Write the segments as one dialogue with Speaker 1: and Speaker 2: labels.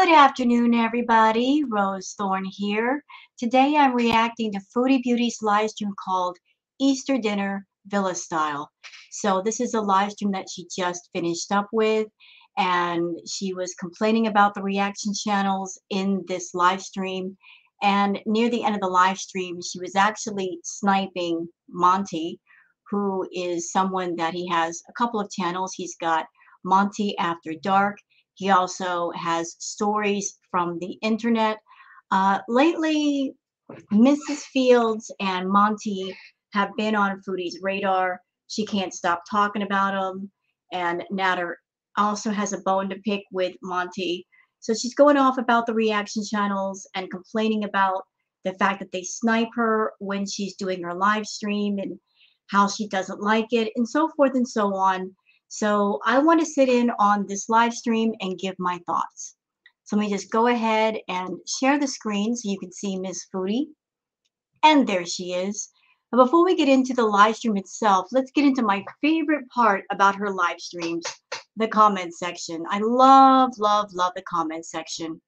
Speaker 1: Good afternoon, everybody. Rose Thorne here. Today I'm reacting to Foodie Beauty's live stream called Easter Dinner Villa Style. So this is a live stream that she just finished up with, and she was complaining about the reaction channels in this live stream. And near the end of the live stream, she was actually sniping Monty, who is someone that he has a couple of channels. He's got Monty After Dark. He also has stories from the internet. Lately, Mrs. Fields and Monty have been on Foodie's radar. She can't stop talking about them. And Natter also has a bone to pick with Monty. So she's going off about the reaction channels and complaining about the fact that they snipe her when she's doing her live stream and how she doesn't like it and so forth and so on. So I want to sit in on this live stream and give my thoughts. So let me just go ahead and share the screen so you can see Miss Foodie. And there she is. But before we get into the live stream itself, let's get into my favorite part about her live streams, the comment section. I love, love, love the comment section.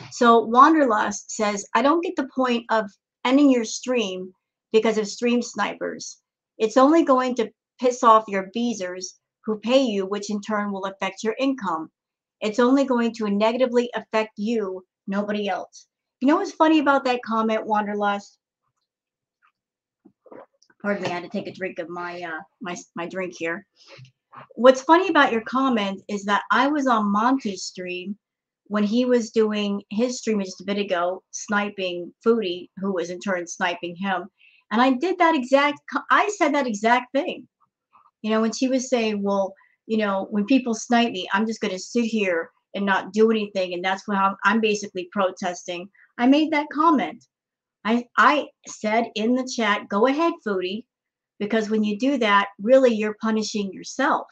Speaker 1: So Wanderlust says, I don't get the point of ending your stream because of stream snipers. It's only going to piss off your beezers who pay you, which in turn will affect your income. It's only going to negatively affect you, nobody else. You know what's funny about that comment, Wanderlust? Pardon me, I had to take a drink of my drink here. What's funny about your comment is that I was on Monty's stream when he was doing his stream just a bit ago, sniping Foodie, who was in turn sniping him. And I did that I said that exact thing. You know, when she was saying, well, you know, when people snipe me, I'm just going to sit here and not do anything. And that's what I'm basically protesting. I made that comment. I said in the chat, go ahead, Foodie, because when you do that, really you're punishing yourself.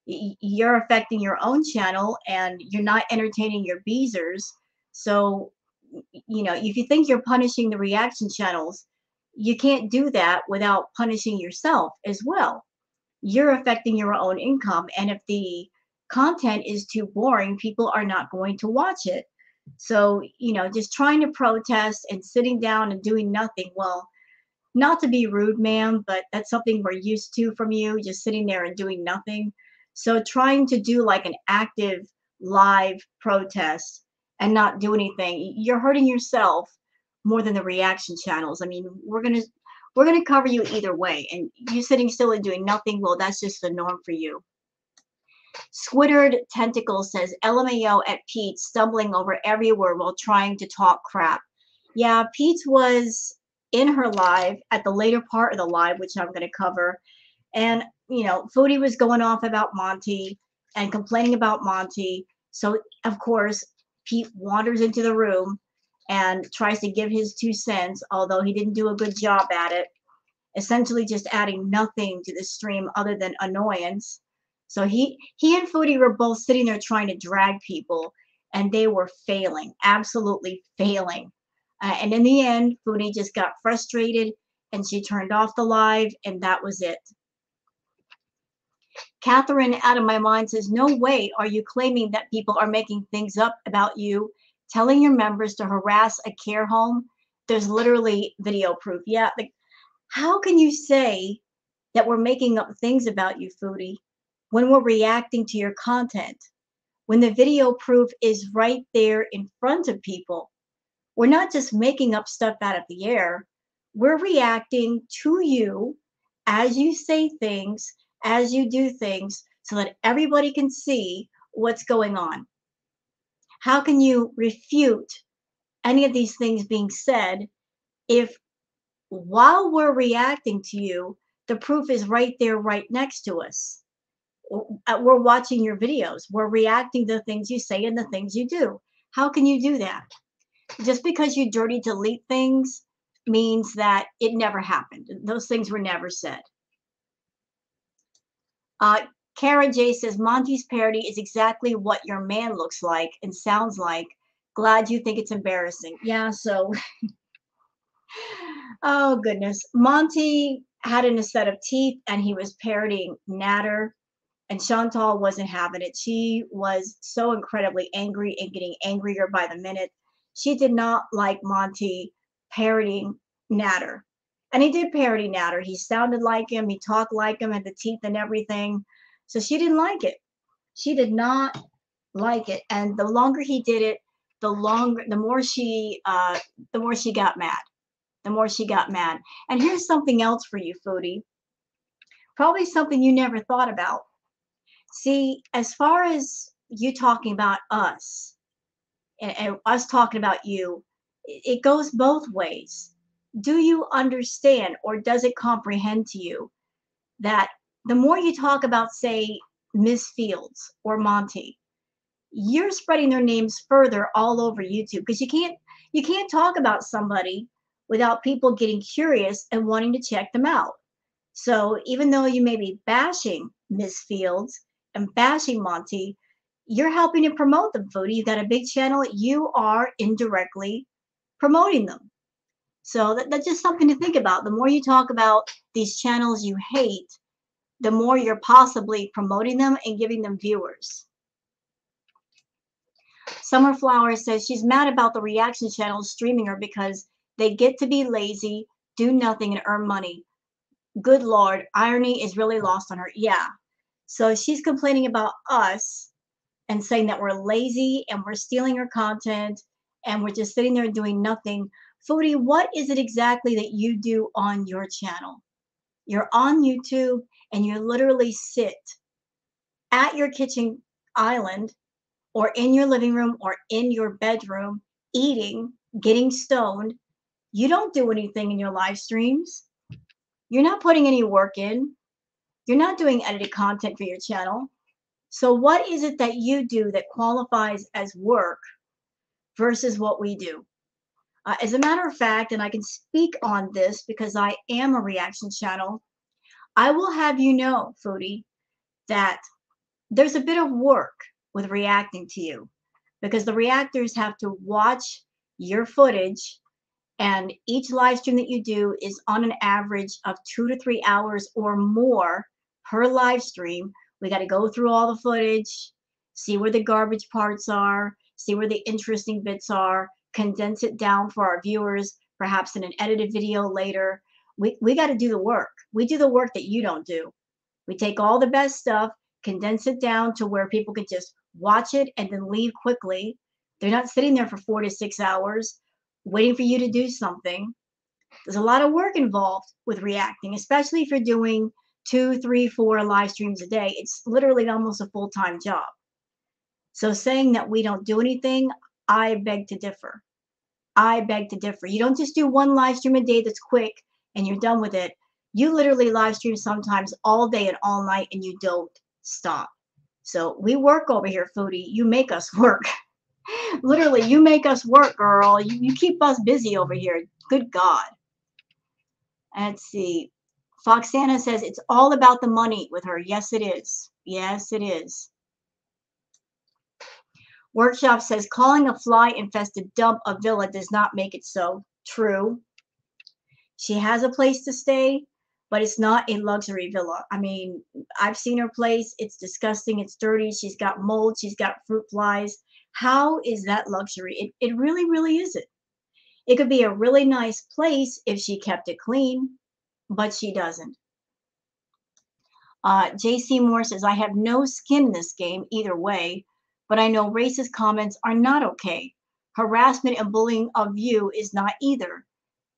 Speaker 1: You're affecting your own channel and you're not entertaining your beezers. So, you know, if you think you're punishing the reaction channels, you can't do that without punishing yourself as well. You're affecting your own income. And if the content is too boring, people are not going to watch it. So, you know, just trying to protest and sitting down and doing nothing. Well, not to be rude, ma'am, but that's something we're used to from you, just sitting there and doing nothing. So trying to do like an active live protest and not do anything, you're hurting yourself more than the reaction channels. I mean, we're gonna cover you either way, and you sitting still and doing nothing, well, that's just the norm for you. Squiddered Tentacle says, LMAO at Pete stumbling over every word while trying to talk crap. Yeah, Pete was in her live at the later part of the live, which I'm going to cover. And, you know, Foodie was going off about Monty and complaining about Monty. So, of course, Pete wanders into the room and tries to give his 2 cents, although he didn't do a good job at it, essentially just adding nothing to the stream other than annoyance. So he and Foodie were both sitting there trying to drag people, and they were failing, absolutely failing. And in the end, Foodie just got frustrated, and she turned off the live, and that was it. Catherine out of my mind says, no way are you claiming that people are making things up about you, telling your members to harass a care home. There's literally video proof. Yeah, how can you say that we're making up things about you, Foodie, when we're reacting to your content? When the video proof is right there in front of people. We're not just making up stuff out of the air. We're reacting to you as you say things, as you do things, so that everybody can see what's going on. How can you refute any of these things being said if while we're reacting to you, the proof is right there, right next to us? We're watching your videos. We're reacting to the things you say and the things you do. How can you do that? Just because you dirty delete things means that it never happened. Those things were never said. Karen J says, Monty's parody is exactly what your man looks like and sounds like. Glad you think it's embarrassing. Yeah, so oh goodness. Monty had a set of teeth and he was parodying Natter. And Chantal wasn't having it. She was so incredibly angry and getting angrier by the minute. She did not like Monty parodying Natter. And he did parody Natter. He sounded like him, he talked like him, had the teeth and everything. So she didn't like it. She did not like it. And the longer he did it, the more she got mad. The more she got mad. And here's something else for you, Foodie. Probably something you never thought about. See, as far as you talking about us and us talking about you, it goes both ways. Do you understand or does it comprehend to you that the more you talk about, say, Miss Fields or Monty, you're spreading their names further all over YouTube because you can't talk about somebody without people getting curious and wanting to check them out. So even though you may be bashing Miss Fields and bashing Monty, you're helping to promote them, Foodie. You got a big channel. You are indirectly promoting them. So that's just something to think about. The more you talk about these channels you hate, the more you're possibly promoting them and giving them viewers. Summerflower says she's mad about the reaction channels streaming her because they get to be lazy, do nothing, and earn money. Good Lord, irony is really lost on her. Yeah. So she's complaining about us and saying that we're lazy and we're stealing her content and we're just sitting there doing nothing. Foodie, what is it exactly that you do on your channel? You're on YouTube and you literally sit at your kitchen island or in your living room or in your bedroom eating, getting stoned. You don't do anything in your live streams. You're not putting any work in. You're not doing edited content for your channel. So what is it that you do that qualifies as work versus what we do? As a matter of fact, and I can speak on this because I am a reaction channel, I will have you know, Foodie, that there's a bit of work with reacting to you because the reactors have to watch your footage, and each live stream that you do is on an average of 2 to 3 hours or more per live stream. We got to go through all the footage, see where the garbage parts are, see where the interesting bits are, condense it down for our viewers, perhaps in an edited video later. We got to do the work. We do the work that you don't do. We take all the best stuff, condense it down to where people can just watch it and then leave quickly. They're not sitting there for 4 to 6 hours waiting for you to do something. There's a lot of work involved with reacting, especially if you're doing 2, 3, 4 live streams a day. It's literally almost a full-time job. So saying that we don't do anything, I beg to differ. I beg to differ. You don't just do one live stream a day that's quick and you're done with it. You literally live stream sometimes all day and all night and you don't stop. So we work over here, Foodie. You make us work. Literally, you make us work, girl. You keep us busy over here. Good God. Let's see. Foxana says it's all about the money with her. Yes, it is. Yes, it is. Workshop says calling a fly-infested dump a villa does not make it so. True. She has a place to stay, but it's not a luxury villa. I mean, I've seen her place. It's disgusting. It's dirty. She's got mold. She's got fruit flies. How is that luxury? It really, really isn't. It could be a really nice place if she kept it clean, but she doesn't. JC Moore says, I have no skin in this game either way, but I know racist comments are not okay. Harassment and bullying of you is not either.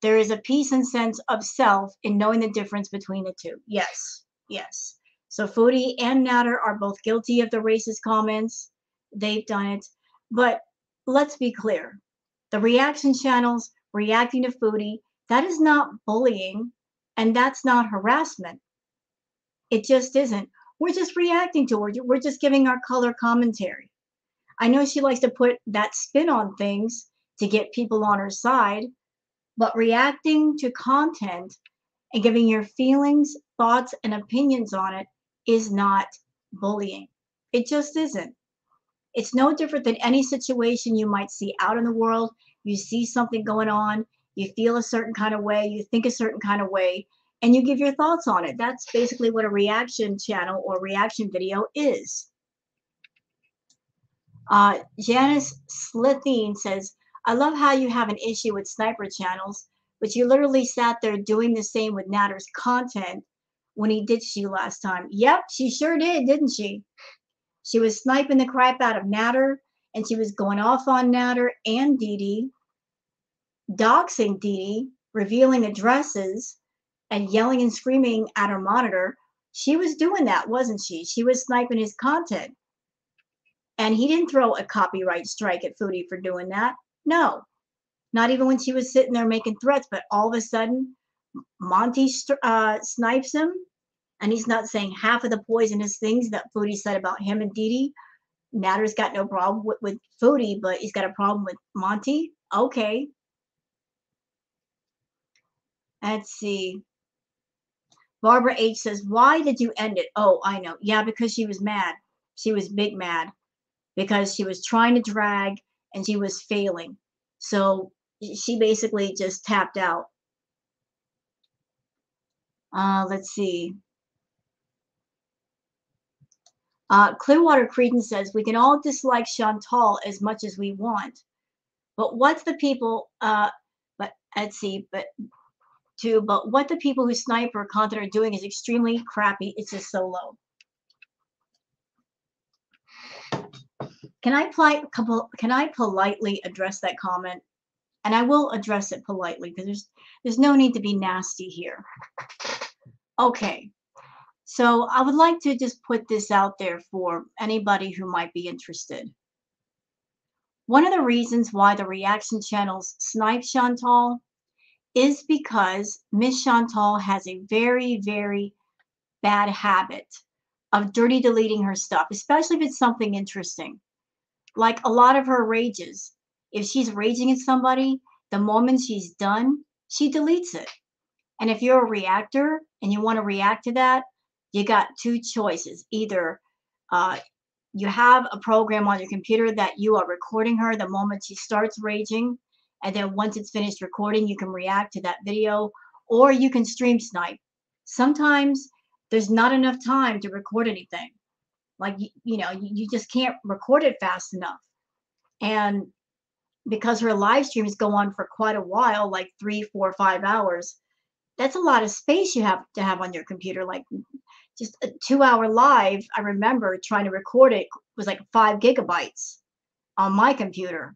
Speaker 1: There is a peace and sense of self in knowing the difference between the two. Yes, yes. So Foodie and Natter are both guilty of the racist comments. They've done it. But let's be clear. The reaction channels reacting to Foodie, that is not bullying and that's not harassment. It just isn't. We're just reacting to her. We're just giving our color commentary. I know she likes to put that spin on things to get people on her side, but reacting to content and giving your feelings, thoughts, and opinions on it is not bullying. It just isn't. It's no different than any situation you might see out in the world. You see something going on, you feel a certain kind of way, you think a certain kind of way. and you give your thoughts on it. That's basically what a reaction channel or reaction video is. Janice Slithine says, I love how you have an issue with sniper channels, but you literally sat there doing the same with Natter's content when he ditched you last time. Yep, she sure did, didn't she? She was sniping the crap out of Natter, and she was going off on Natter and Dee Dee, doxing Dee Dee, revealing addresses, and yelling and screaming at her monitor. She was doing that, wasn't she? She was sniping his content. And he didn't throw a copyright strike at Foodie for doing that. No, not even when she was sitting there making threats. But all of a sudden, Monty snipes him, and he's not saying half of the poisonous things that Foodie said about him and Dee Dee. Natter's got no problem with Foodie, but he's got a problem with Monty. Okay. Let's see. Barbara H says, why did you end it? Oh, I know. Yeah, because she was mad. She was big mad because she was trying to drag and she was failing. So she basically just tapped out. Let's see. Clearwater Creedon says, we can all dislike Chantal as much as we want. But what's the people, but let's see, but what the people who snipe or content are doing is extremely crappy. It's just so low. Can I politely address that comment? And I will address it politely because there's no need to be nasty here. Okay. So I would like to just put this out there for anybody who might be interested. One of the reasons why the reaction channels snipe Chantal is because Miss Chantal has a very, very bad habit of dirty deleting her stuff, especially if it's something interesting. Like a lot of her rages. If she's raging at somebody, the moment she's done, she deletes it. And if you're a reactor and you want to react to that, you got two choices. Either you have a program on your computer that you are recording her the moment she starts raging, and then once it's finished recording, you can react to that video, or you can stream snipe. Sometimes there's not enough time to record anything. Like, you just can't record it fast enough. And because her live streams go on for quite a while, like 3, 4, 5 hours, that's a lot of space you have to have on your computer. Like just a 2-hour live, I remember trying to record it was like 5 gigabytes on my computer.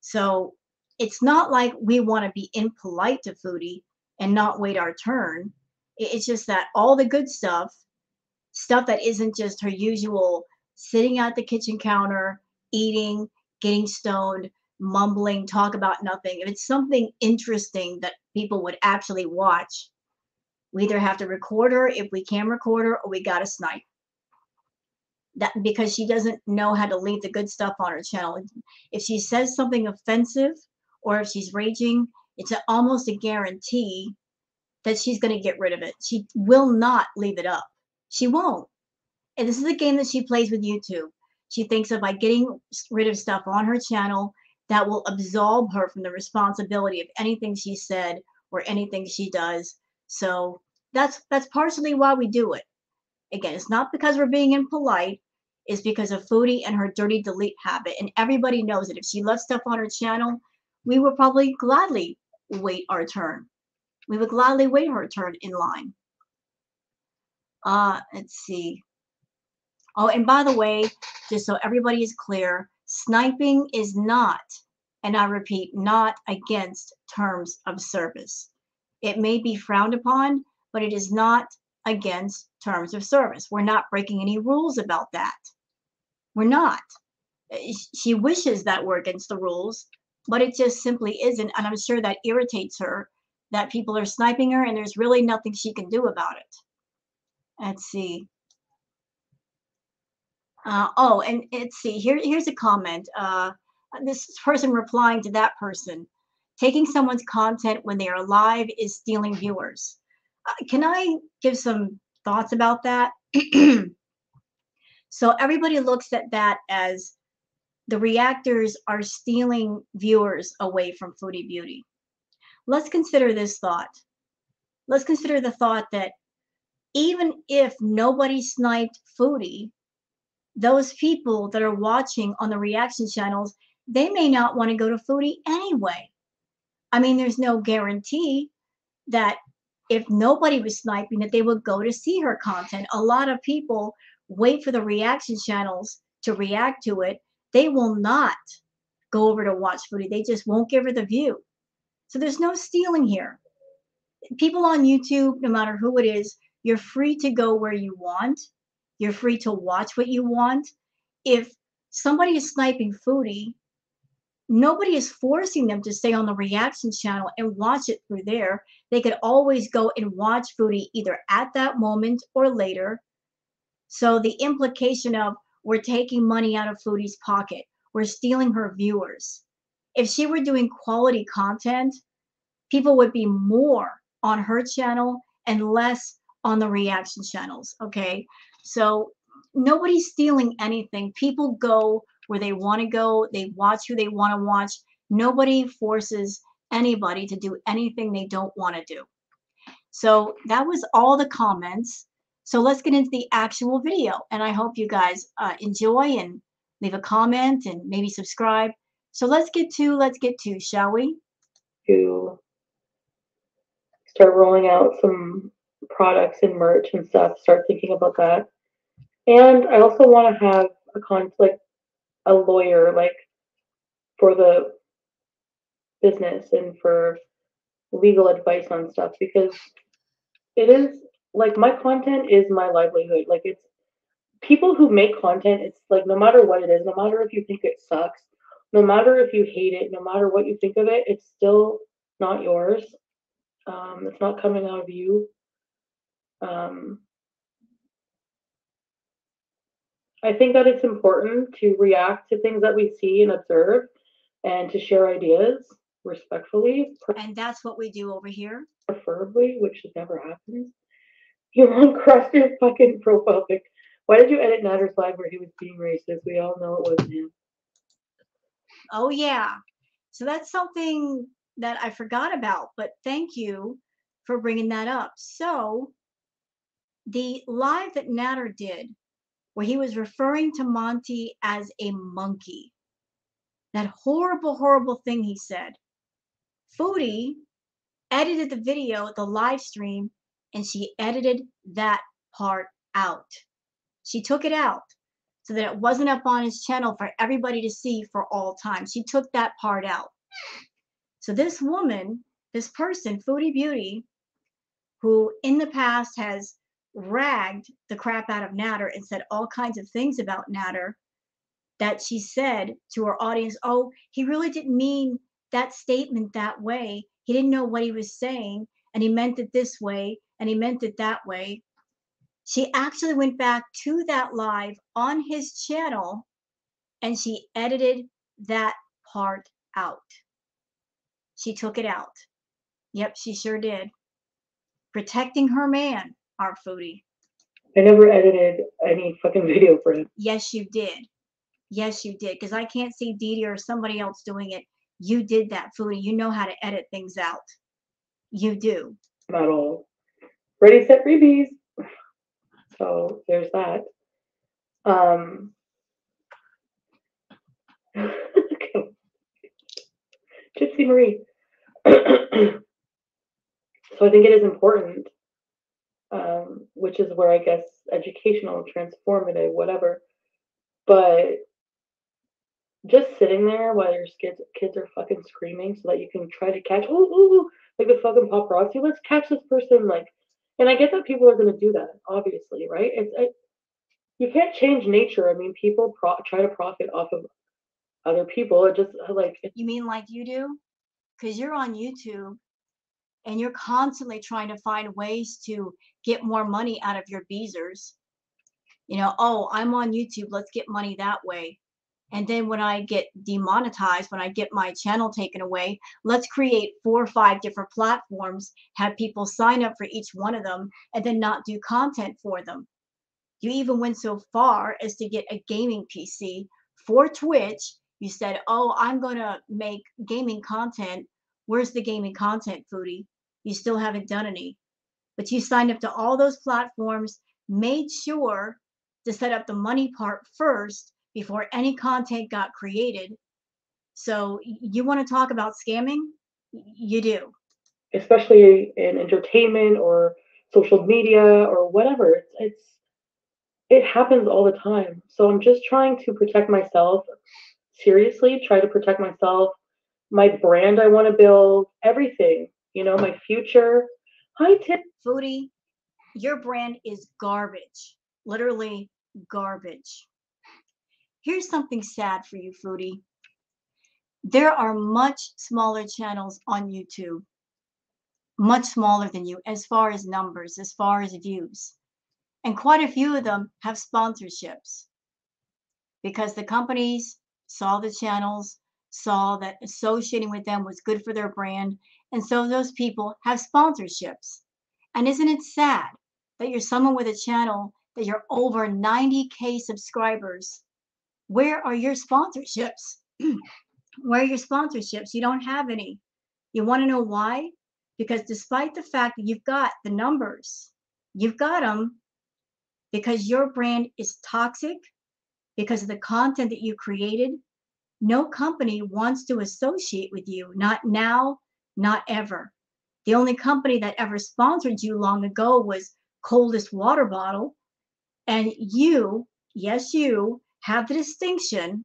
Speaker 1: So it's not like we want to be impolite to Foodie and not wait our turn. It's just that all the good stuff that isn't just her usual sitting at the kitchen counter, eating, getting stoned, mumbling, talk about nothing. If it's something interesting that people would actually watch, we either have to record her if we can record her, or we got to snipe. That because she doesn't know how to leave the good stuff on her channel. If she says something offensive or if she's raging, it's almost a guarantee that she's going to get rid of it. She will not leave it up. She won't. And this is a game that she plays with YouTube. She thinks of by getting rid of stuff on her channel that will absolve her from the responsibility of anything she said or anything she does. So that's partially why we do it. Again, it's not because we're being impolite. It's because of Foodie and her dirty delete habit. And everybody knows that if she left stuff on her channel, we would probably gladly wait our turn. We would gladly wait her turn in line. Let's see. Oh, and by the way, just so everybody is clear, sniping is not, and I repeat, not against terms of service. It may be frowned upon, but it is not against terms of service. We're not breaking any rules about that. We're not. She wishes that we're against the rules, but it just simply isn't. And I'm sure that irritates her that people are sniping her and there's really nothing she can do about it. Let's see. Oh, and let's see. Here's a comment. This person replying to that person. Taking someone's content when they are live is stealing viewers. Can I give some thoughts about that? So everybody looks at that as the reactors are stealing viewers away from Foodie Beauty. Let's consider this thought. let's consider the thought that even if nobody sniped Foodie, those people that are watching on the reaction channels, they may not want to go to Foodie anyway. I mean, there's no guarantee that if nobody was sniping, that they would go to see her content. A lot of people wait for the reaction channels to react to it. They will not go over to watch Foodie. They just won't give her the view. So there's no stealing here. People on YouTube, no matter who it is, you're free to go where you want. You're free to watch what you want. If somebody is sniping Foodie, nobody is forcing them to stay on the reaction channel and watch it through there. They could always go and watch Foodie either at that moment or later. So the implication of we're taking money out of Foodie's pocket, we're stealing her viewers. If she were doing quality content, people would be more on her channel and less on the reaction channels. Okay. So nobody's stealing anything. People go where they want to go, they watch who they want to watch. Nobody forces anybody to do anything they don't want to do. So that was all the comments. So let's get into the actual video. And I hope you guys enjoy and leave a comment and maybe subscribe. So let's get to, shall we?
Speaker 2: To start rolling out some products and merch and stuff, start thinking about that. And I also want to have a lawyer for the business and for legal advice on stuff because it is my content is my livelihood. Like it's people who make content, it's like no matter what it is, no matter if you think it sucks, no matter if you hate it, no matter what you think of it, it's still not yours. It's not coming out of you. Um, I think that it's important to react to things that we see and observe and to share ideas respectfully,
Speaker 1: And that's what we do over here.
Speaker 2: preferably, which never happens. You uncrushed your fucking profile pic. Why did you edit Natter's live where he was being racist? We all know it wasn't him.
Speaker 1: Oh, yeah. So that's something that I forgot about, but thank you for bringing that up. So the live that Natter did, where he was referring to Monty as a monkey, that horrible, horrible thing he said, Foodie edited the video, the live stream, and she edited that part out. She took it out so that it wasn't up on his channel for everybody to see for all time. She took that part out. So this woman, this person, Foodie Beauty, who in the past has ragged the crap out of Natter and said all kinds of things about Natter, that she said to her audience, oh, he really didn't mean that statement that way. He didn't know what he was saying, and he meant it this way, and he meant it that way. She actually went back to that live on his channel and she edited that part out. She took it out. Yep, she sure did. Protecting her man, our Foodie.
Speaker 2: I never edited any fucking video for him.
Speaker 1: Yes, you did. Yes, you did. Because I can't see Dee Dee or somebody else doing it. You did that, Foodie. You know how to edit things out. You do.
Speaker 2: Not all. Ready, set, freebies. So there's that. Gypsy Marie. So I think it is important, which is where I guess educational, transformative, whatever. But just sitting there while your kids are fucking screaming so that you can try to catch, like the fucking paparazzi, let's catch this person, and I get that people are going to do that, obviously, right? You can't change nature. I mean, people try to profit off of other people. It just
Speaker 1: You mean like you do? Because you're on YouTube and you're constantly trying to find ways to get more money out of your beezers. Oh, I'm on YouTube, let's get money that way. And then when I get demonetized, when I get my channel taken away, let's create 4 or 5 different platforms, have people sign up for each one of them, and then not do content for them. You even went so far as to get a gaming PC for Twitch. You said, oh, I'm going to make gaming content. Where's the gaming content, Foodie? You still haven't done any. but you signed up to all those platforms, made sure to set up the money part first before any content got created. So you want to talk about scamming? You do.
Speaker 2: especially in entertainment or social media or whatever. It happens all the time. So I'm just trying to protect myself. Seriously, try to protect myself, my brand I want to build, everything, my future. Hi, Tim.
Speaker 1: Foodie, your brand is garbage. Literally garbage. Here's something sad for you, Foodie. There are much smaller channels on YouTube, much smaller than you as far as numbers, as far as views. And quite a few of them have sponsorships because the companies saw the channels, saw that associating with them was good for their brand. And so those people have sponsorships. And isn't it sad that you're someone with a channel that you're over 90K subscribers? Where are your sponsorships? Where are your sponsorships? You don't have any. You want to know why? Because despite the fact that you've got the numbers, you've got them because your brand is toxic, because of the content that you created. No company wants to associate with you. Not now, not ever. The only company that ever sponsored you long ago was Coldest Water Bottle. And you, yes, you have the distinction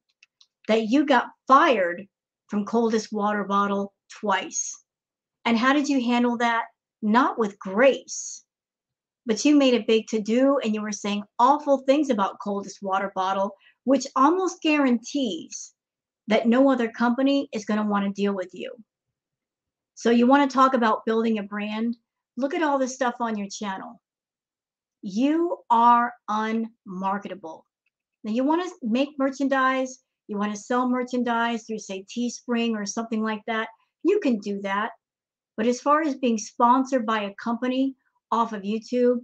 Speaker 1: that you got fired from Coldest Water Bottle twice. And how did you handle that? Not with grace, but you made a big to do and you were saying awful things about Coldest Water Bottle, which almost guarantees that no other company is going to want to deal with you. So you want to talk about building a brand? Look at all this stuff on your channel. You are unmarketable. Now you want to make merchandise, you want to sell merchandise through say Teespring or something like that. You can do that. But as far as being sponsored by a company off of YouTube,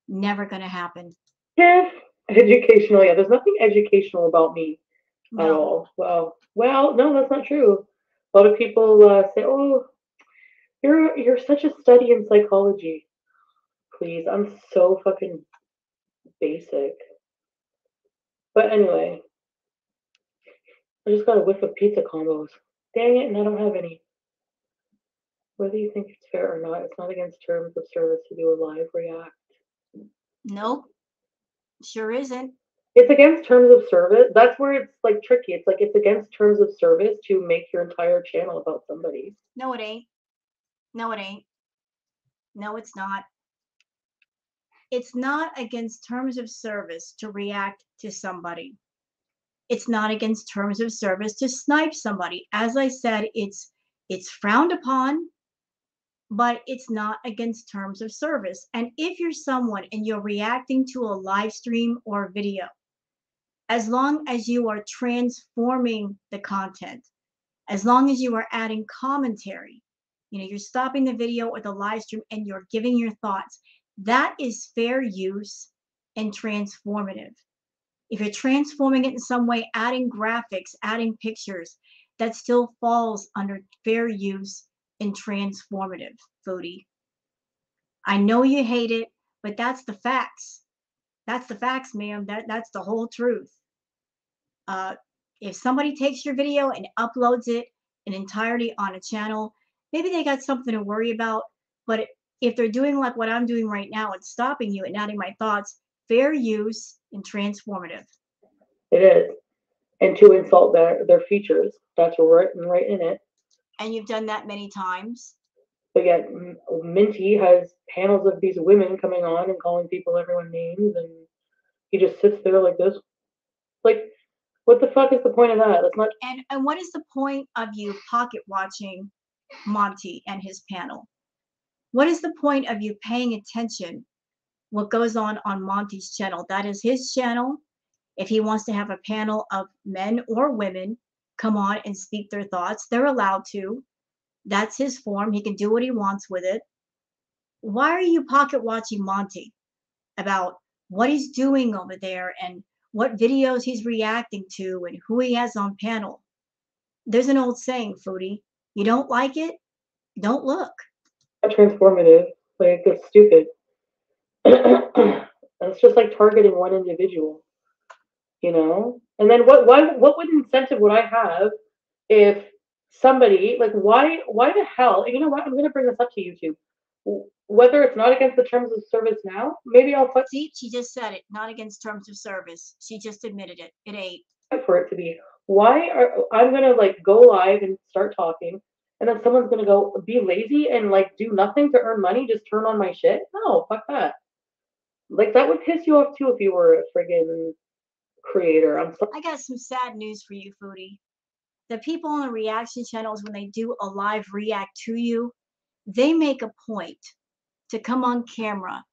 Speaker 1: never going to happen.
Speaker 2: Yes, educational. Yeah, there's nothing educational about me at
Speaker 1: No.
Speaker 2: all. Well, no, that's not true. A lot of people say, "Oh, you're such a study in psychology." Please, I'm so fucking basic. But anyway, I just got a whiff of pizza combos. Dang it, and I don't have any. Whether you think it's fair or not, it's not against terms of service to do a live react.
Speaker 1: Nope. Sure isn't.
Speaker 2: It's against terms of service. That's where it's like tricky. It's like it's against terms of service to make your entire channel about somebody.
Speaker 1: No, it ain't. No, it ain't. No, it's not. It's not against terms of service to react to somebody. It's not against terms of service to snipe somebody. As I said, it's frowned upon, but it's not against terms of service. And if you're someone and you're reacting to a live stream or video, as long as you are transforming the content, as long as you are adding commentary, you're stopping the video or the live stream and you're giving your thoughts, that is fair use and transformative. If you're transforming it in some way, adding graphics, adding pictures, that still falls under fair use and transformative, Foodie. I know you hate it, but that's the facts. That's the facts, ma'am. That's the whole truth. Uh, if somebody takes your video and uploads it in entirety on a channel, maybe they got something to worry about. But if they're doing like what I'm doing right now and stopping you and adding my thoughts, fair use and transformative.
Speaker 2: It is. And to insult their features. That's right in it.
Speaker 1: And you've done that many times.
Speaker 2: But yet, Minty has panels of these women coming on and calling people everyone names, and he just sits there like this. Like, what the fuck is the point of that? That's not.
Speaker 1: And what is the point of you pocket watching Monty and his panel? What is the point of you paying attention what goes on Monty's channel? That is his channel. If he wants to have a panel of men or women come on and speak their thoughts, they're allowed to. That's his form. He can do what he wants with it. Why are you pocket watching Monty about what he's doing over there and what videos he's reacting to and who he has on panel? There's an old saying, Foodie, you don't like it, don't look.
Speaker 2: Transformative. Like, it's stupid. It's just like targeting one individual, you know? And then what would incentive would I have if somebody like why the hell, you know what, I'm gonna bring this up to YouTube. Whether it's not against the terms of service now, maybe I'll fight
Speaker 1: See, she just said it. Not against terms of service. She just admitted it. It ain't.
Speaker 2: for it to be. Why are I'm gonna like go live and start talking, and then someone's gonna go be lazy and like do nothing to earn money, just turn on my shit? No, fuck that. Like that would piss you off too if you were a friggin' creator. I'm sorry.
Speaker 1: I got some sad news for you, Foodie. The people on the reaction channels, when they do a live react to you, they make a point to come on camera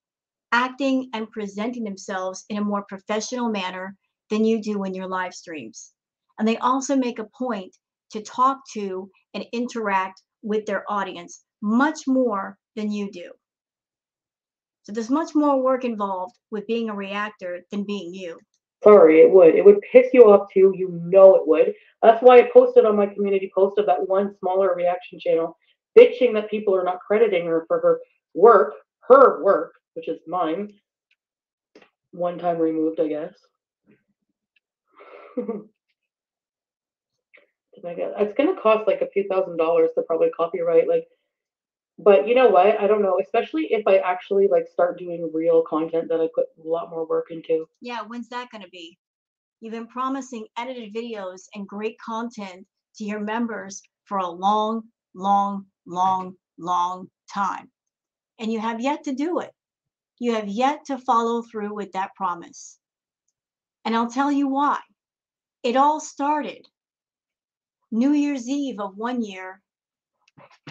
Speaker 1: acting and presenting themselves in a more professional manner than you do in your live streams. And they also make a point to talk to and interact with their audience much more than you do. So there's much more work involved with being a reactor than being you.
Speaker 2: Sorry, it would. It would piss you off too. You know it would. That's why I posted on my community post of that one smaller reaction channel, bitching that people are not crediting her for her work, which is mine, one time removed, I guess. It's gonna cost like a few $1,000s to probably copyright, like, but you know what? I don't know, especially if I actually like start doing real content that I put a lot more work into.
Speaker 1: Yeah, when's that going to be? You've been promising edited videos and great content to your members for a long, long, long, long time. And you have yet to do it. You have yet to follow through with that promise. And I'll tell you why. It all started New Year's Eve of one year.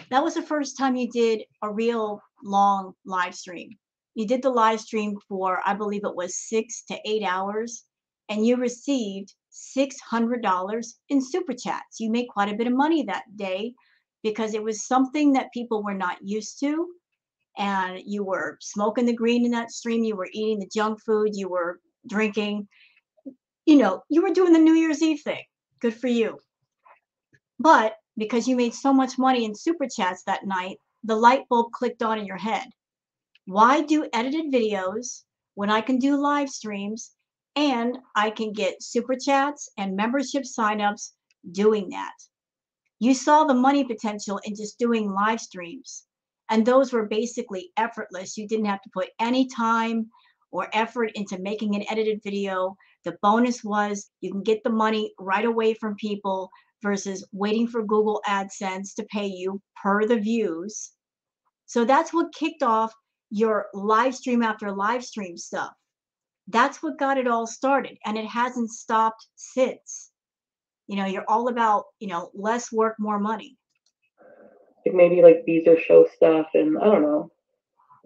Speaker 1: That was the first time you did a real long live stream. You did the live stream for, I believe it was 6 to 8 hours, and you received $600 in super chats. You made quite a bit of money that day because it was something that people were not used to. And you were smoking the green in that stream, you were eating the junk food, you were drinking, you were doing the New Year's Eve thing. Good for you. But because you made so much money in super chats that night, the light bulb clicked on in your head. Why do edited videos when I can do live streams and I can get super chats and membership signups doing that? You saw the money potential in just doing live streams. And those were basically effortless. You didn't have to put any time or effort into making an edited video. The bonus was you can get the money right away from people versus waiting for Google AdSense to pay you per the views. So that's what kicked off your live stream after live stream stuff. That's what got it all started. And it hasn't stopped since. You're all about, less work, more money.
Speaker 2: Like maybe like Beezer show stuff, and I don't know.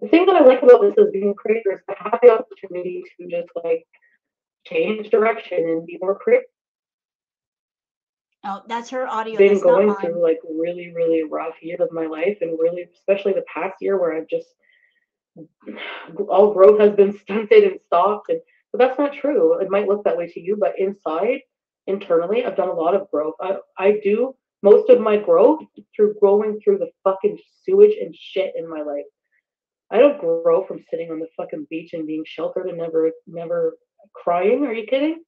Speaker 2: The thing that I like about this is being a creator is to have the opportunity to just like change direction and be more creative.
Speaker 1: Oh, that's her audio.
Speaker 2: Been
Speaker 1: That's not
Speaker 2: going
Speaker 1: mine.
Speaker 2: through like really, really rough years of my life, and really, especially the past year where I've just all growth has been stunted and stopped. And but that's not true. It might look that way to you, but internally, I've done a lot of growth. I do most of my growth through going through the fucking sewage and shit in my life. I don't grow from sitting on the fucking beach and being sheltered and never crying. Are you kidding?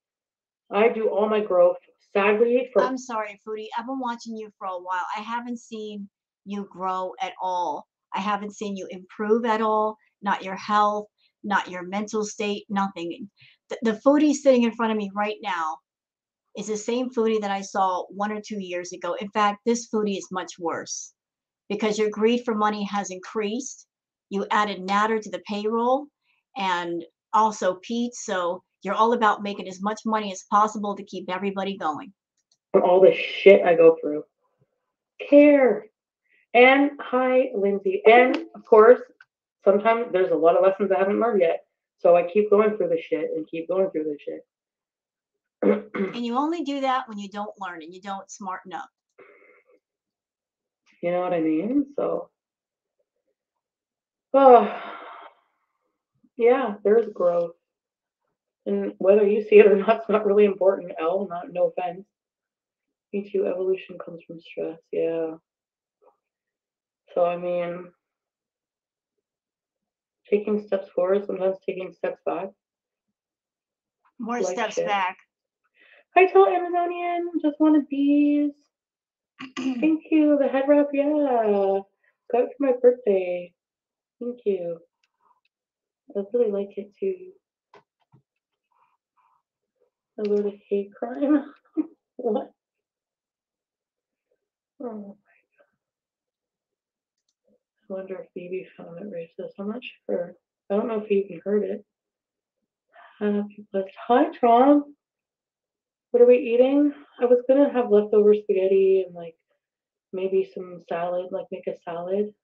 Speaker 2: I do all my growth, sadly, from.
Speaker 1: I'm sorry, Foodie. I've been watching you for a while. I haven't seen you grow at all. I haven't seen you improve at all. Not your health, not your mental state, nothing. The Foodie sitting in front of me right now is the same Foodie that I saw 1 or 2 years ago. In fact, this Foodie is much worse because your greed for money has increased. You added Natter to the payroll and also Pete. So you're all about making as much money as possible to keep everybody going.
Speaker 2: All the shit I go through. Care. And hi, Lindsay. And of course, sometimes there's a lot of lessons I haven't learned yet. So I keep going through this shit and keep going through this shit.
Speaker 1: And you only do that when you don't learn and you don't smarten up.
Speaker 2: You know what I mean? So, oh, yeah, there's growth. And whether you see it or not, it's not really important. No offense. Me too, evolution comes from stress. Yeah. So, I mean, taking steps forward, sometimes taking steps back.
Speaker 1: More
Speaker 2: Like
Speaker 1: steps
Speaker 2: shit.
Speaker 1: back.
Speaker 2: Hi, tell Amazonian. Just wanted bees. Thank you. The head wrap, yeah. Got it for my birthday. Thank you. I really like it too. Alert a hate crime. What? Oh, I wonder if Phoebe found it racist. I'm not sure. I don't know if he even heard it. Hi, Tom. What are we eating? I was gonna have leftover spaghetti and like maybe some salad, like make a salad.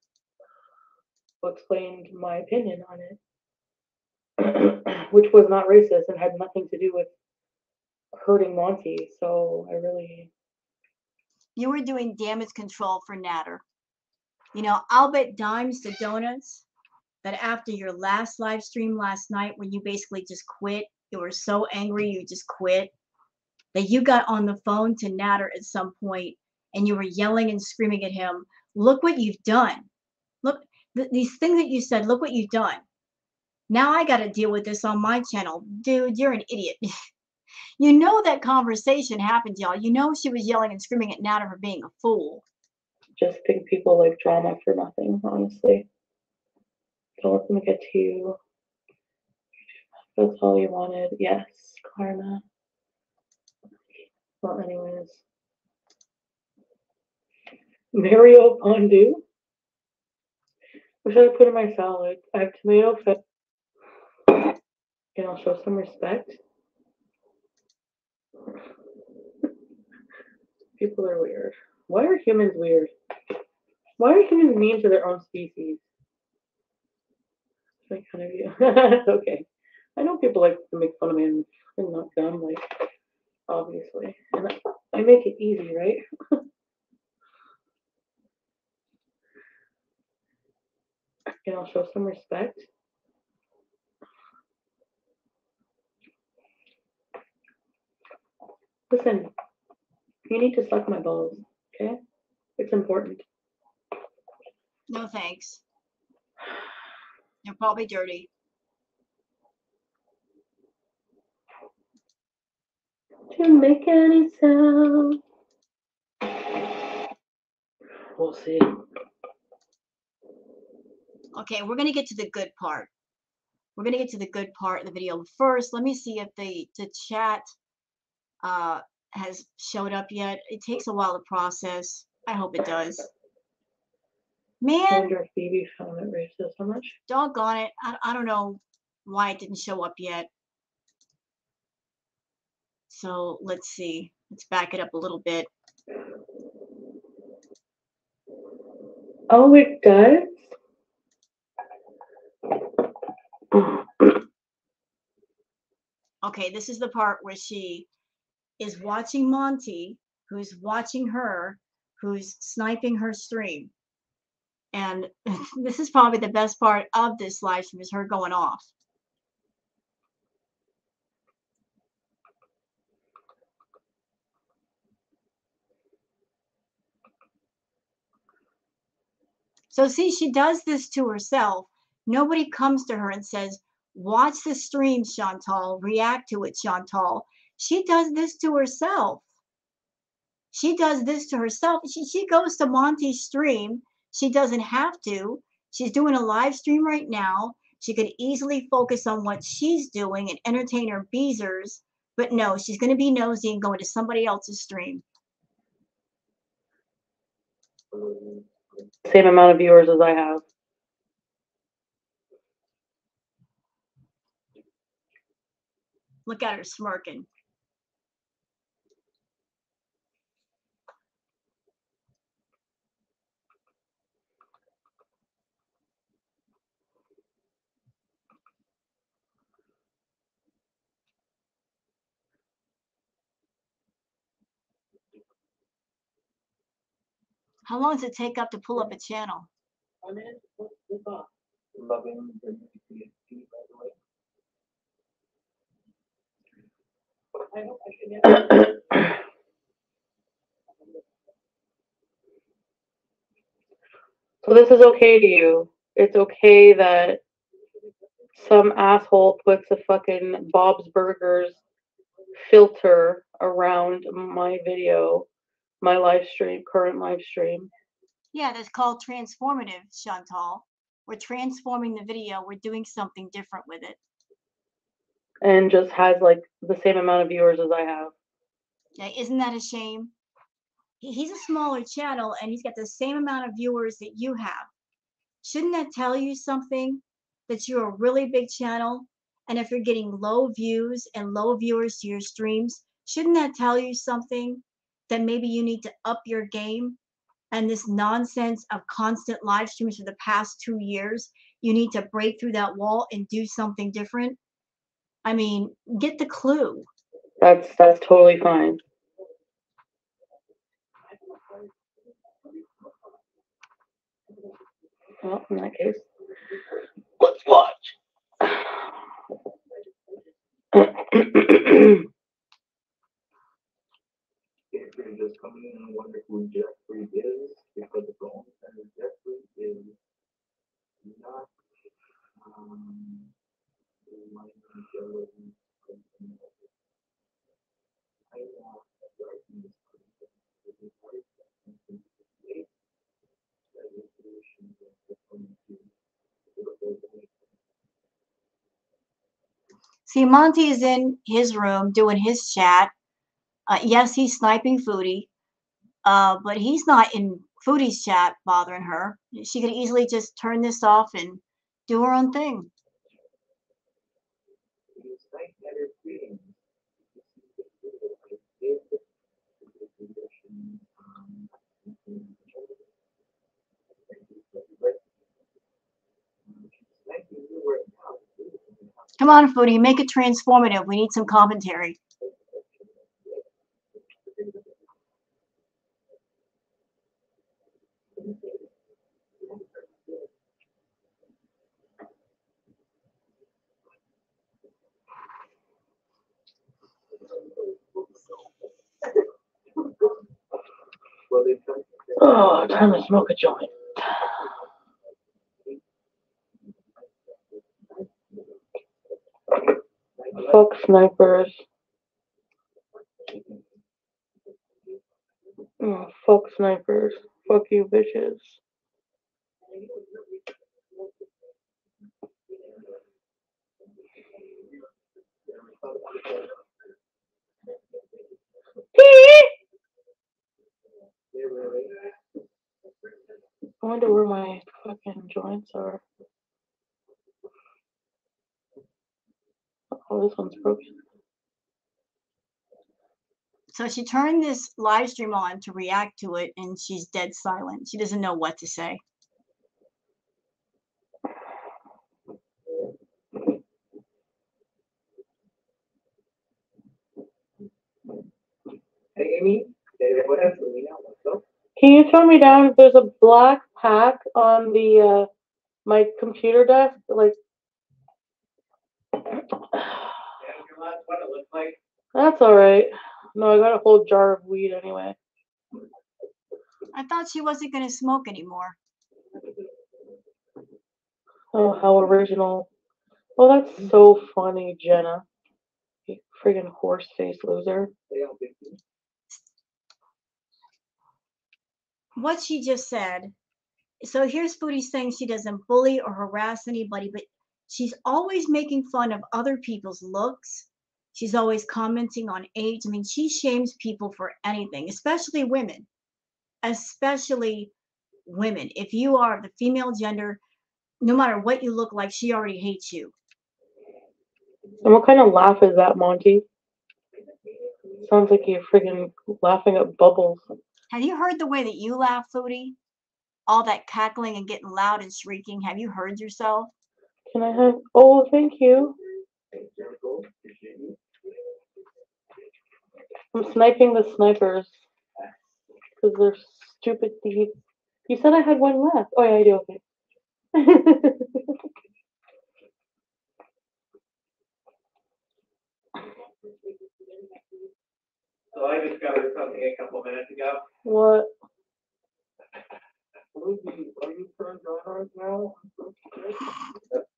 Speaker 2: Explained my opinion on it, which was not racist and had nothing to do with hurting Monty. So I really.
Speaker 1: You were doing damage control for Natter. You know, I'll bet dimes to donuts that after your last live stream last night, when you basically just quit, you were so angry you just quit, that you got on the phone to Natter at some point and you were yelling and screaming at him, look what you've done. Look, these things that you said, look what you've done. Now I got to deal with this on my channel. Dude, you're an idiot. You know that conversation happened, y'all. You know she was yelling and screaming at Natter for being a fool.
Speaker 2: Just think people like drama for nothing, honestly. Don't let them get to you. That's all you wanted. Yes, karma. Well, anyways. Mario fondue? What should I put in my salad? I have tomato fat. And I'll show some respect. People are weird. Why are humans weird? Why are humans mean to their own species? Make fun of you. Okay. I know people like to make fun of me and not dumb, like, obviously. And I make it easy, right? And I'll show some respect. Listen, you need to suck my balls, okay? It's important.
Speaker 1: No thanks. They're probably dirty.
Speaker 2: To make any sound. We'll see.
Speaker 1: Okay, we're going to get to the good part. We're going to get to the good part of the video. First, let me see if the chat has showed up yet. It takes a while to process. I hope it does. Man,
Speaker 2: I wonder if Phoebe found it racist. How much?
Speaker 1: Doggone it. I don't know why it didn't show up yet. So let's see. Let's back it up a little bit.
Speaker 2: Oh, it does?
Speaker 1: Okay, this is the part where she is watching Monty, who's watching her, who's sniping her stream. And this is probably the best part of this live stream, is her going off. So see, she does this to herself. Nobody comes to her and says, watch the stream, Chantal, react to it, Chantal. She does this to herself. She does this to herself. She goes to Monty's stream. She doesn't have to. She's doing a live stream right now. She could easily focus on what she's doing and entertain her beezers. But no, she's going to be nosy and go into somebody else's stream.
Speaker 2: Same amount of viewers as I have.
Speaker 1: Look at her smirking. How long does it take up to pull up a channel?
Speaker 2: So this is okay to you. It's okay that some asshole puts a fucking Bob's Burgers filter around my video, my live stream, current live stream.
Speaker 1: Yeah, that's called transformative, Chantal. We're transforming the video. We're doing something different with it.
Speaker 2: And just has like the same amount of viewers as I have.
Speaker 1: Yeah, isn't that a shame? He's a smaller channel and he's got the same amount of viewers that you have. Shouldn't that tell you something? That you're a really big channel? And if you're getting low views and low viewers to your streams, shouldn't that tell you something? That maybe you need to up your game? And this nonsense of constant live streams for the past 2 years, you need to break through that wall and do something different? I mean, get the clue.
Speaker 2: That's totally fine. Well, in that case, let's watch.
Speaker 3: If you're just coming in and wonder who Jeffrey is, because the wrong and Jeffrey is not my intelligence. I want darkness
Speaker 1: See, Monty is in his room doing his chat. Yes, he's sniping Foodie, but he's not in Foodie's chat bothering her. She could easily just turn this off and do her own thing. Come on, Foodie, make it transformative. We need some commentary.
Speaker 2: Oh, time to smoke a joint. Fuck snipers. Oh, fuck snipers. Fuck you, bitches. I wonder where my fucking joints are. Oh, this one's broken.
Speaker 1: So she turned this live stream on to react to it, and she's dead silent. She doesn't know what to say.
Speaker 3: Hey, Amy,
Speaker 2: Can you turn me down? There's a black pack on the my computer desk. Like, that's all right. No, I got a whole jar of weed anyway.
Speaker 1: I thought she wasn't going to smoke anymore.
Speaker 2: Oh, how original. Oh, that's so funny, Jenna. You friggin' horse face loser.
Speaker 1: What she just said. So here's Foodie saying she doesn't bully or harass anybody, but she's always making fun of other people's looks. She's always commenting on age. I mean, she shames people for anything, especially women. Especially women. If you are the female gender, no matter what you look like, she already hates you.
Speaker 2: And what kind of laugh is that, Monty? Sounds like you're friggin' laughing at bubbles.
Speaker 1: Have you heard the way that you laugh, Foodie? All that cackling and getting loud and shrieking. Have you heard yourself?
Speaker 2: Can I have? Oh, thank you. I'm sniping the snipers because they're stupid thieves. You said I had one left. Oh yeah, I do. Okay.
Speaker 3: So I discovered something a couple minutes ago.
Speaker 2: What?
Speaker 3: Are you turned on right now?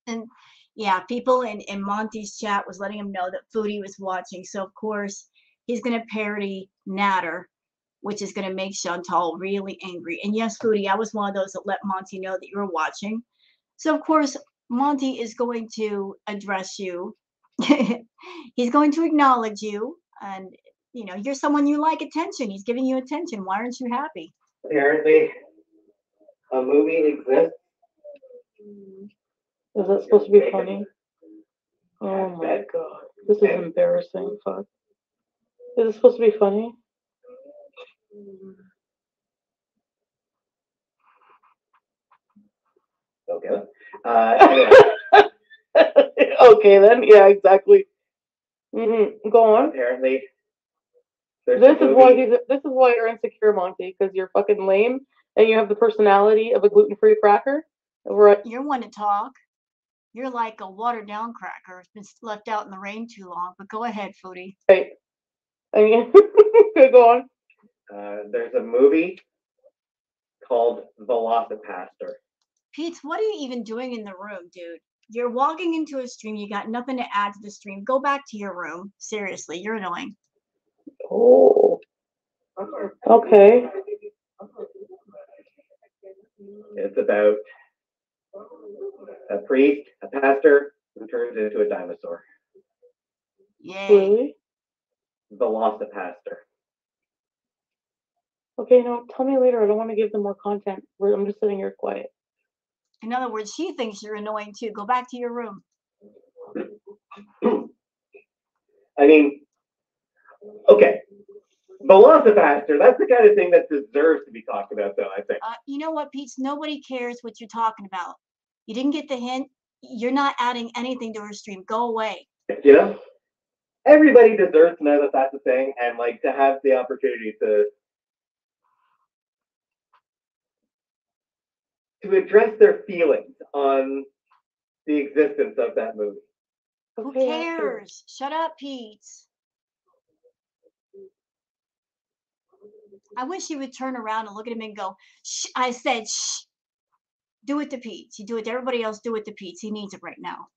Speaker 1: And Yeah, people in Monty's chat was letting him know that Foodie was watching. So of course he's gonna parody Natter, which is gonna make Chantal really angry. And yes, Foodie, I was one of those that let Monty know that you were watching. So of course Monty is going to address you. He's going to acknowledge you, and you know you're someone you like attention. He's giving you attention. Why aren't you happy?
Speaker 3: Apparently, a movie exists.
Speaker 2: Is that supposed to be funny? Oh my god. This is embarrassing. Fuck. Is it supposed to be funny?
Speaker 3: Okay. Anyway,
Speaker 2: Okay then. Yeah, exactly. Go on.
Speaker 3: apparently,
Speaker 2: This is why you're insecure, Monty, because you're fucking lame and you have the personality of a gluten-free cracker. Right.
Speaker 1: You're one to talk. You're like a watered down cracker. It's been left out in the rain too long. But go ahead, Foodie.
Speaker 2: Right. I mean, go on.
Speaker 3: There's a movie called Velocipaster.
Speaker 1: Pete, what are you even doing in the room, dude? You're walking into a stream. You got nothing to add to the stream. Go back to your room. Seriously, you're annoying.
Speaker 2: Oh. Okay.
Speaker 3: It's about a priest, a pastor, who turns into a dinosaur.
Speaker 1: Yay.
Speaker 2: Really?
Speaker 3: Velocipaster.
Speaker 2: Okay, no, tell me later. I don't want to give them more content. I'm just sitting here quiet.
Speaker 1: In other words, she thinks you're annoying too. Go back to your room.
Speaker 3: I mean, okay. Velocipaster, that's the kind of thing that deserves to be talked about, though, I think.
Speaker 1: You know what, Pete? Nobody cares what you're talking about. You didn't get the hint. You're not adding anything to her stream. Go away.
Speaker 3: You know? Everybody deserves to know that that's a thing, and, like, to have the opportunity to address their feelings on the existence of that movie.
Speaker 1: Who cares? Shut up, Pete. I wish you would turn around and look at him and go, shh. I said, shh. Do it to Pete. You do it to everybody else. Do it to Pete. He needs it right now.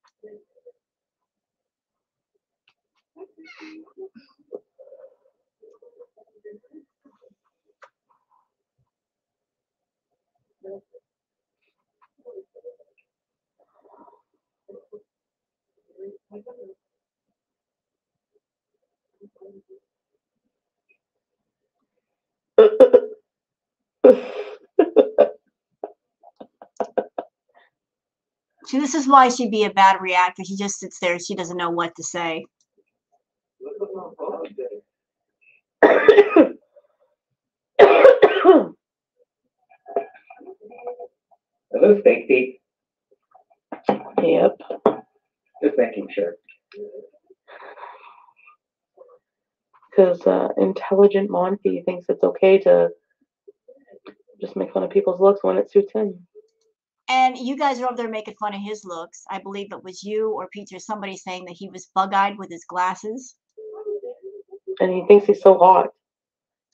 Speaker 1: See, this is why she'd be a bad reactor. She just sits there. She doesn't know what to say.
Speaker 3: Are those fake teeth?
Speaker 2: Yep.
Speaker 3: Just making sure.
Speaker 2: Because intelligent Monty thinks it's okay to just make fun of people's looks when it suits him.
Speaker 1: And you guys are over there making fun of his looks. I believe it was you or Pete or somebody saying that he was bug-eyed with his glasses.
Speaker 2: And he thinks he's so hot.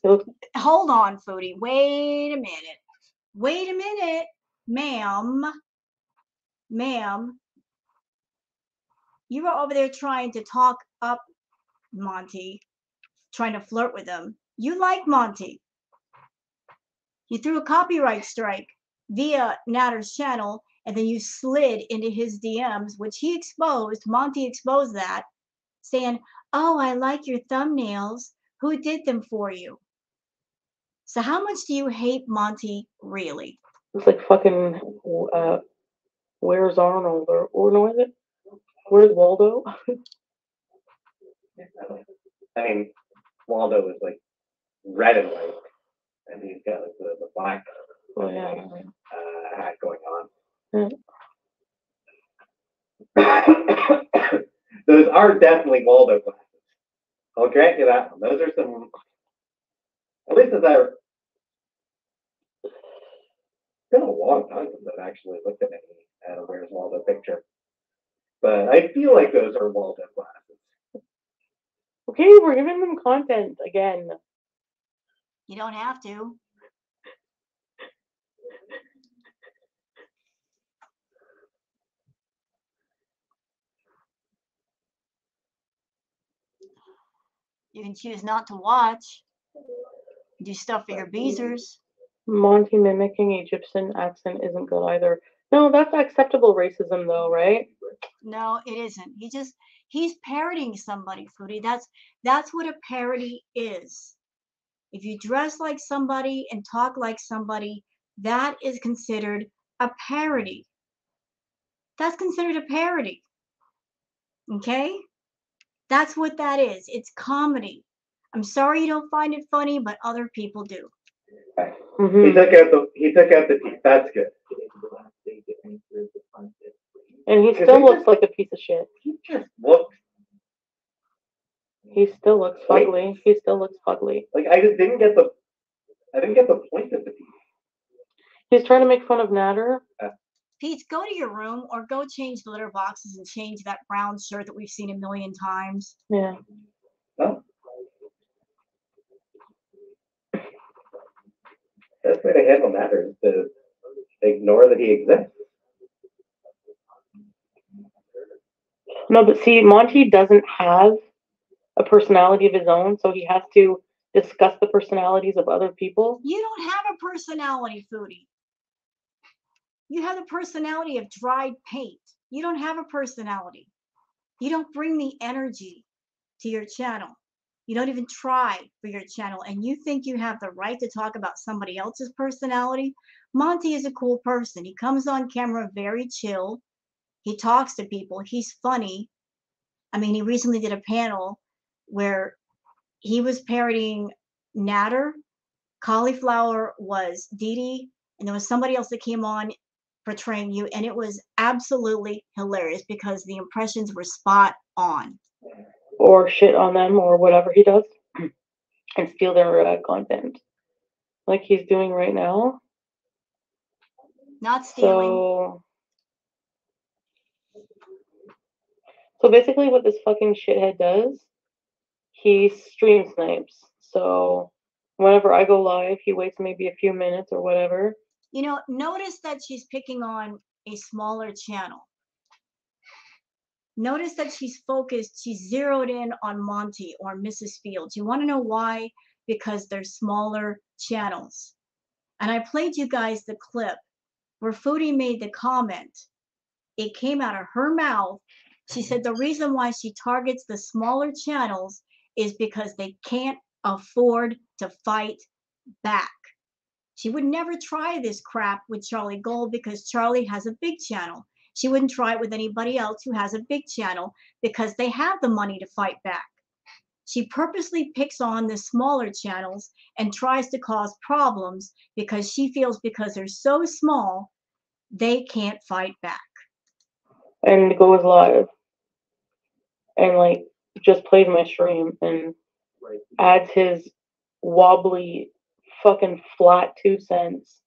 Speaker 1: Hold on, Foodie. Wait a minute. Wait a minute, ma'am. Ma'am. You were over there trying to talk up Monty, trying to flirt with him. You like Monty. You threw a copyright strike via Natter's channel, and then you slid into his DMs, which he exposed. Monty exposed that, saying, "Oh, I like your thumbnails. Who did them for you?" So how much do you hate Monty, really?
Speaker 2: It's like fucking, where's Arnold? Or no, is it? Where's Waldo?
Speaker 3: I mean, Waldo is like red and white, and he's got like the black hat going on. Yeah. Those are definitely Waldo glasses. I'll grant you that one. Those are some, at least as it's been a long time since I've actually looked at any Where's Waldo picture. But I feel like those are Waldo glasses.
Speaker 2: Okay, we're giving them content again.
Speaker 1: You don't have to. You can choose not to watch. Do stuff for your beezers.
Speaker 2: Monty mimicking Egyptian accent isn't good either. No, that's acceptable racism though, right?
Speaker 1: No, it isn't. He's parodying somebody, Foodie. That's what a parody is. If you dress like somebody and talk like somebody, that is considered a parody. That's considered a parody. Okay? That's what that is. It's comedy. I'm sorry you don't find it funny, but other people do.
Speaker 3: He took out the teeth. That's good.
Speaker 2: And he still looks like a piece of shit.
Speaker 3: He just looks
Speaker 2: He still looks fugly. He still looks fugly.
Speaker 3: like I didn't get the point of the teeth.
Speaker 2: He's trying to make fun of Natter.
Speaker 1: Pete, go to your room or go change the litter boxes and change that brown shirt that we've seen a million times.
Speaker 2: Yeah.
Speaker 3: No. The best way to handle Natter is to ignore that he exists.
Speaker 2: No, but see, Monty doesn't have a personality of his own, so he has to discuss the personalities of other people.
Speaker 1: You don't have a personality, Foodie. You have the personality of dried paint. You don't have a personality. You don't bring the energy to your channel. You don't even try for your channel, and you think you have the right to talk about somebody else's personality? Monty is a cool person. He comes on camera very chill. He talks to people. He's funny. I mean, he recently did a panel where he was parodying Natter. Cauliflower was Dee Dee, and there was somebody else that came on portraying you, and it was absolutely hilarious because the impressions were spot on.
Speaker 2: Or shit on them, or whatever he does, and steal their content, like he's doing right now.
Speaker 1: Not stealing.
Speaker 2: So basically, what this fucking shithead does, he stream snipes. So whenever I go live, he waits maybe a few minutes or whatever.
Speaker 1: You know, notice that she's picking on a smaller channel. Notice that she's focused, she's zeroed in on Monty or Mrs. Fields. You want to know why? Because they're smaller channels. And I played you guys the clip where Foodie made the comment. It came out of her mouth. She said the reason why she targets the smaller channels is because they can't afford to fight back. She would never try this crap with Charlie Gold because Charlie has a big channel. She wouldn't try it with anybody else who has a big channel because they have the money to fight back. She purposely picks on the smaller channels and tries to cause problems because she feels because they're so small, they can't fight back.
Speaker 2: And goes live and like just plays my stream and adds his wobbly fucking flat 2 cents.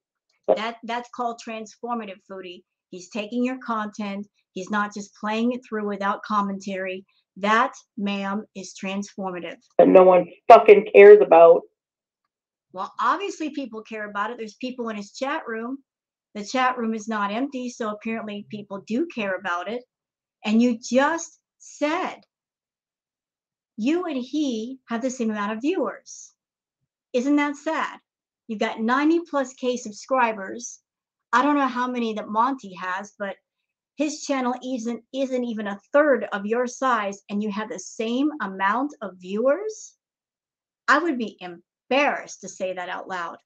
Speaker 1: That's called transformative, Foodie. He's taking your content. He's not just playing it through without commentary. That, ma'am, is transformative.
Speaker 2: That no one fucking cares about.
Speaker 1: Well, obviously people care about it. There's people in his chat room. The chat room is not empty, so apparently people do care about it. And you just said you and he have the same amount of viewers. Isn't that sad? You've got 90+K subscribers. I don't know how many that Monty has, but his channel isn't even a third of your size, and you have the same amount of viewers? I would be embarrassed to say that out loud.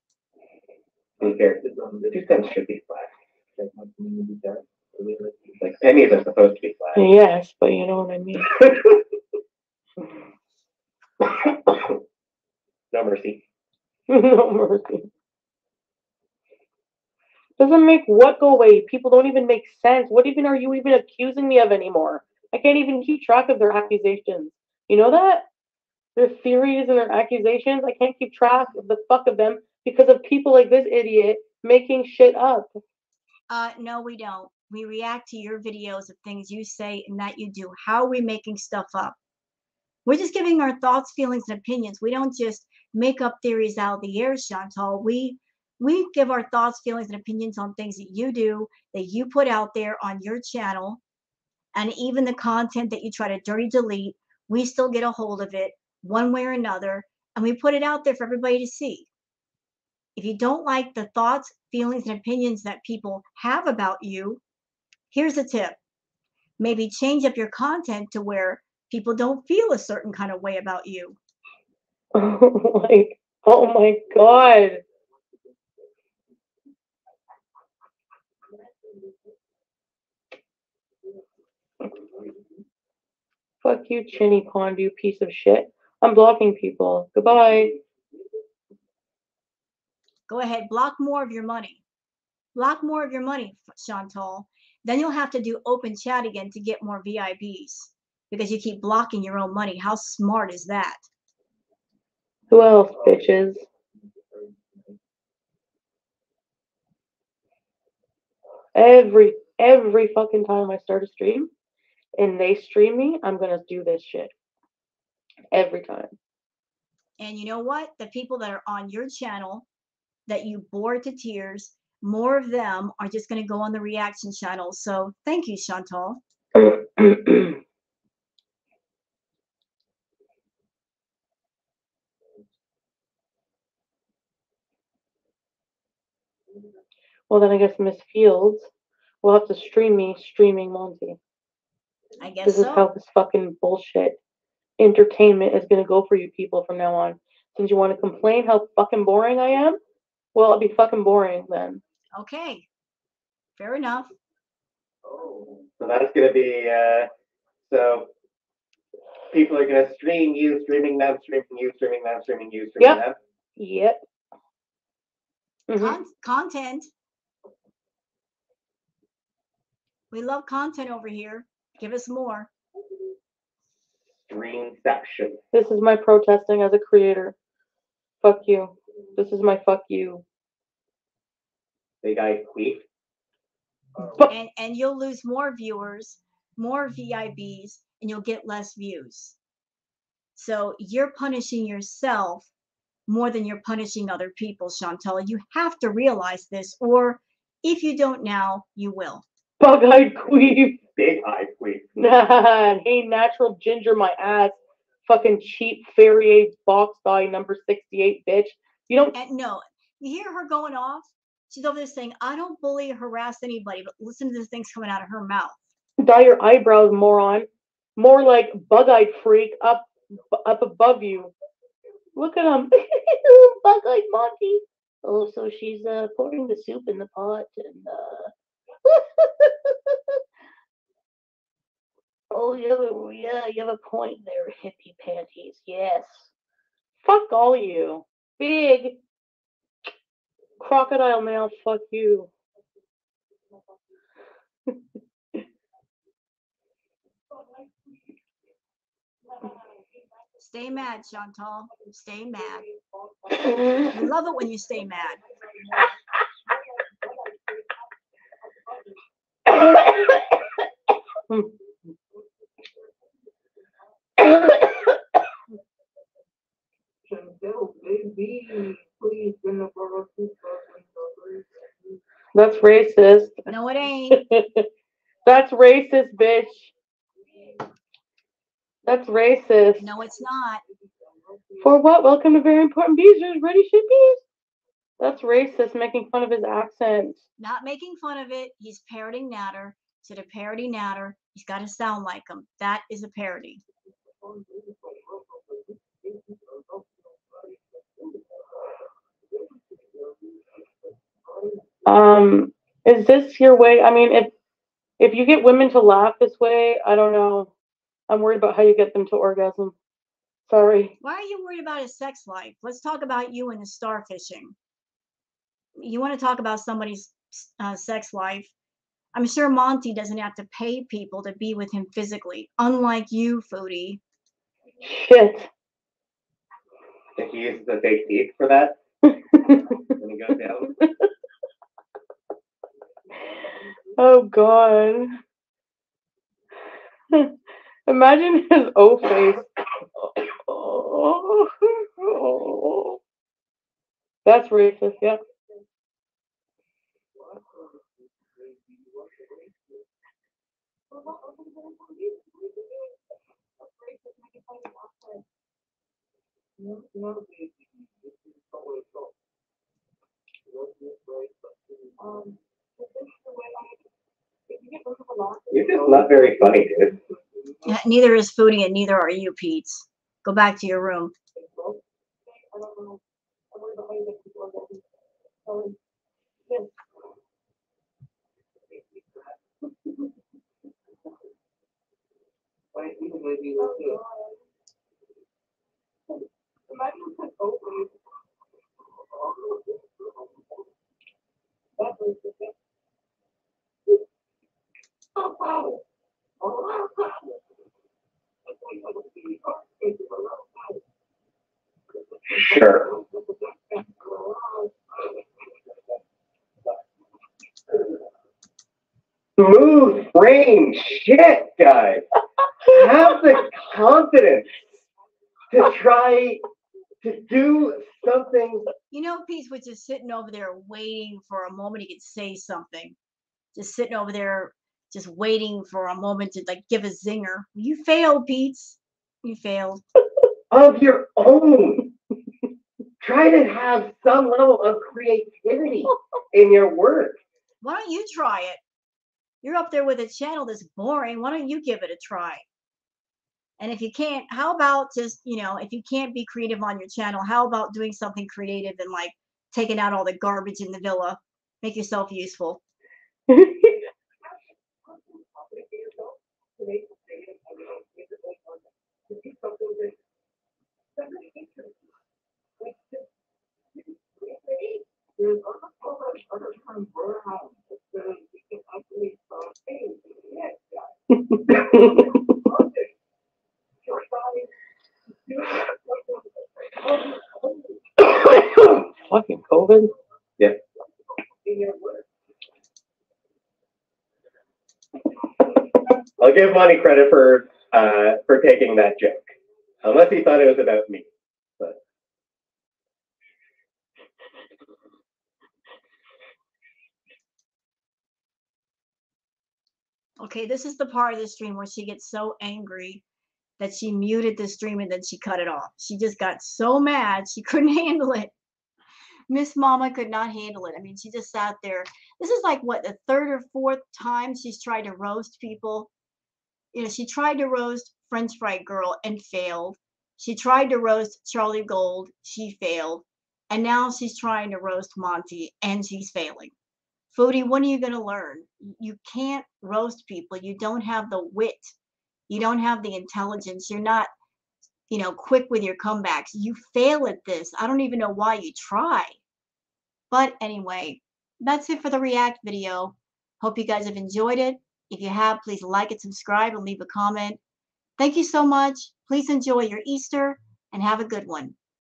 Speaker 3: The 2 cents should be flat. Like pennies are supposed to be flat.
Speaker 2: Yes, but you know what I mean.
Speaker 3: No mercy.
Speaker 2: No mercy. Doesn't make what go away? People don't even make sense. What even are you even accusing me of anymore? I can't even keep track of their accusations. You know that? Their theories and their accusations, I can't keep track of the fuck of them because of people like this idiot making shit up.
Speaker 1: No, we don't. We react to your videos of things you say and that you do. How are we making stuff up? We're just giving our thoughts, feelings, and opinions. We don't just make up theories out of the air, Chantal. We give our thoughts, feelings, and opinions on things that you do, that you put out there on your channel, and even the content that you try to dirty delete, we still get a hold of it. one way or another, and we put it out there for everybody to see. If you don't like the thoughts, feelings, and opinions that people have about you, here's a tip. Maybe change up your content to where people don't feel a certain kind of way about you.
Speaker 2: Oh my God. Fuck you, Chinny Pond, you piece of shit. I'm blocking people. Goodbye.
Speaker 1: Go ahead, block more of your money. Block more of your money, Chantal. Then you'll have to do open chat again to get more VIPs because you keep blocking your own money. How smart is that?
Speaker 2: Who else, bitches? Every fucking time I start a stream and they stream me, I'm gonna do this shit. Every time.
Speaker 1: And you know what? The people that are on your channel that you bore to tears, more of them are just going to go on the reaction channel. So thank you, Chantal.
Speaker 2: Well, then I guess Miss Fields will have to stream me streaming Monty.
Speaker 1: I guess
Speaker 2: This is how this fucking bullshit entertainment is going to go for you people from now on. Since you want to complain how fucking boring I am, well, I'll be fucking boring then.
Speaker 1: Okay. Fair enough.
Speaker 3: Oh, so that's going to be, so people are going to stream you, streaming them, streaming you, streaming them, streaming you, streaming them.
Speaker 2: Yep.
Speaker 1: Content. We love content over here. Give us more.
Speaker 3: Streamception.
Speaker 2: This is my protesting as a creator. Fuck you. This is my fuck you.
Speaker 3: Big eye queef.
Speaker 1: And you'll lose more viewers, more VIBs, and you'll get less views. So you're punishing yourself more than you're punishing other people, Chantal. You have to realize this, or if you don't now, you will.
Speaker 2: Bug-eyed queef.
Speaker 3: Big-eyed queef.
Speaker 2: Hey, natural ginger my ass. Fucking cheap Ferrier box dye number 68, bitch. You don't...
Speaker 1: And no, you hear her going off? She's over there saying, I don't bully or harass anybody, but listen to the things coming out of her mouth.
Speaker 2: Dye your eyebrows, moron. More like bug-eyed freak up above you. Look at him. Bug-eyed Monty. Oh, so she's pouring the soup in the pot and oh yeah, you have a point there, hippie panties. Yes. Fuck all you. Big crocodile mouth, fuck you.
Speaker 1: Stay mad, Chantal. Stay mad. We love it when you stay mad.
Speaker 2: That's racist.
Speaker 1: No, it ain't.
Speaker 2: That's racist, bitch. That's racist.
Speaker 1: No, it's not.
Speaker 2: For what? Welcome to Very Important Bees. There's Ready Shit Bees. That's racist, making fun of his accent.
Speaker 1: Not making fun of it. He's parroting Natter. So to parody Natter, he's got to sound like him. That is a parody.
Speaker 2: Is this your way? I mean, if you get women to laugh this way, I don't know. I'm worried about how you get them to orgasm. Sorry.
Speaker 1: Why are you worried about his sex life? Let's talk about you and the starfishing. You want to talk about somebody's sex life? I'm sure Monty doesn't have to pay people to be with him physically, unlike you, Foodie.
Speaker 2: Shit.
Speaker 3: If he uses a fake teeth for that, when he goes down.
Speaker 2: Oh God. Imagine his O face. Oh. That's racist, yeah.
Speaker 3: You're just not very funny, dude.
Speaker 1: Neither is Foodie, and neither are you, Pete's. Go back to your room.
Speaker 3: Sure. Smooth brain shit, guys. Have the confidence to try to do something.
Speaker 1: You know, Pete was just sitting over there waiting for a moment he could say something. Just sitting over there, just waiting for a moment to like give a zinger. You failed, Pete. You failed.
Speaker 3: Of your own. Try to have some level of creativity in your work.
Speaker 1: Why don't you try it? You're up there with a channel that's boring. Why don't you give it a try? And if you can't, how about just, if you can't be creative on your channel, how about doing something creative and like taking out all the garbage in the villa? Make yourself useful.
Speaker 2: Fucking COVID.
Speaker 3: Yeah. I'll give Monty credit for taking that joke, unless he thought it was about me. But
Speaker 1: Okay, this is the part of the stream where she gets so angry that she muted the stream and then she cut it off. She just got so mad she couldn't handle it. Miss Mama could not handle it. I mean, she just sat there. This is like what, the third or fourth time she's tried to roast people. She tried to roast French Fry Girl and failed. She tried to roast Charlie Gold. She failed. And now she's trying to roast Monty and she's failing. Foodie, when are you going to learn? You can't roast people. You don't have the wit. You don't have the intelligence. You're not, quick with your comebacks. You fail at this. I don't even know why you try. But anyway, that's it for the React video. Hope you guys have enjoyed it. If you have, please like it, subscribe, and leave a comment. Thank you so much. Please enjoy your Easter and have a good one.